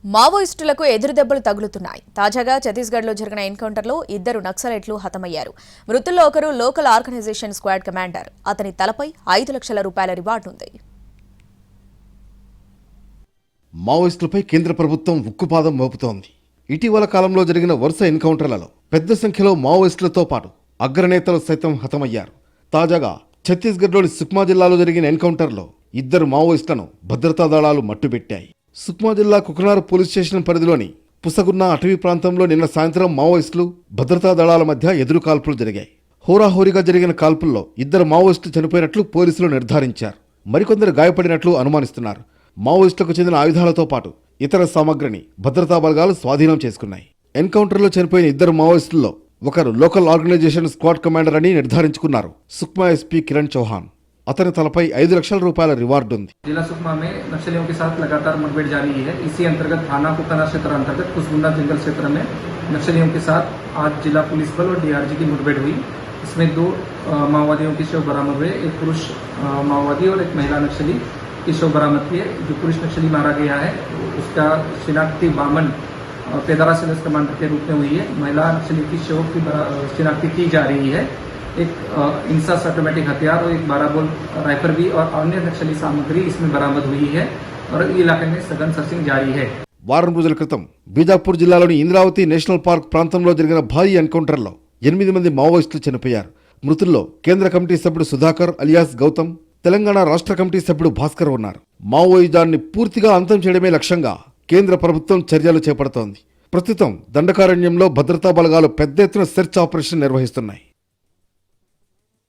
మావోయిస్టులకు ఎదురుదెబ్బలు తగులుతున్నాయి. తాజాగా ఛత్తీస్గఢ్లో జరిగిన ఎన్కౌంటర్లో 2 నక్సలైట్లు హతమయ్యారు. మృతుల్లో ఒకరు లోకల్ ఆర్గనైజేషన్ స్క్వాడ్ కమాండర్. అతని తలపై 5 లక్షల రూపాయల రివార్డు ఉంది. మావోయిస్టులపై కేంద్ర ప్రభుత్వం ఉక్కుపాదం మోపుతోంది. ఇటీవల కాలంలో జరిగిన వరుస ఎన్కౌంటర్లలో పెద్ద సంఖ్యలో మావోయిస్టులతో పాటు అగ్రనేతలు సైతం హతమయ్యారు. తాజాగా ఛత్తీస్గఢ్లోని సుక్మా జిల్లాలో జరిగిన ఎన్కౌంటర్లో 2 మావోయిస్టులను భద్రతా దళాలు మట్టుబెట్టాయి. సుక్మా జిల్లా కుకనార్ పోలీస్ స్టేషన్ పరిధిలోని పుసగున్న అటవీ ప్రాంతంలో నిన్న సాయంత్రం మావోయిస్టులు భద్రతా దళాల మధ్య ఎదురు కాల్పులు జరిగాయి. హోరాహోరీగా జరిగిన కాల్పుల్లో 2 మావోయిస్టులు చనిపోయినట్లు పోలీసులు నిర్ధారించారు. మరికొందరు గాయపడినట్లు అనుమానిస్తున్నారు. మావోయిస్టులకు చెందిన ఆయుధాలతో పాటు ఇతర సామగ్రిని భద్రతా బలగాలు స్వాధీనం చేసుకున్నాయి. ఎన్కౌంటర్లో చనిపోయిన 2 మావోయిస్టుల్లో ఒకరు లోకల్ ఆర్గనైజేషన్ స్క్వాడ్ కమాండర్ అని నిర్ధారించుకున్నారు సుక్మా ఎస్పీ కిరణ్ చౌహాన్. అతని తలపై 5 లక్షల రూపాయల రివార్డు ఉంది. जिला सुकमा में नक्सलियों के साथ लगातार मुठभेड़ जारी है। इसी अंतर्गत थाना कुकना क्षेत्र अंतर्गत कुसमुंडा जंगल क्षेत्र में नक्सलियों के साथ आज जिला पुलिस बल और डीआरजी की मुठभेड़ हुई। इसमें 2 माओवादियों के शव बरामद हुए। एक पुरुष माओवादी और एक महिला नक्सली की शव बरामद किए। जो पुरुष नक्सली मारा गया है उसका शिनाख्ती बामन पेदारा सेल्स कमांडर के रूप में हुई है। महिला नक्सली की शव की शिनाख्ती की जा रही है। एक इंसास ऑटोमेटिक हथियार और एक 12 बोल राइफल भी और अन्य नक्सली सामग्री इसमें बरामद हुई है और इलाके में सघन सर्चिंग जारी है। వారం రోజుల క్రితం బీజాపూర్ జిల్లాలోని ఇంద్రావతి నేషనల్ పార్క్ ప్రాంతంలో జరిగిన భారీ ఎన్కౌంటర్లో 8 మంది మావోయిస్టులు చనిపోయారు. మృతుల్లో కేంద్ర కమిటీ సభ్యుడు సుధాకర్ అలియాస్ గౌతమ్, తెలంగాణ రాష్ట్ర కమిటీ సభ్యుడు భాస్కర్ ఉన్నారు. మావోయిజాన్ని పూర్తిగా అంతం చేయడమే లక్ష్యంగా కేంద్ర ప్రభుత్వం చర్యలు చేపడుతోంది. ప్రస్తుతం దండకారణ్యంలో భద్రతా బలగాలు పెద్ద ఎత్తున సెర్చ్ ఆపరేషన్ నిర్వహిస్తున్నాయి.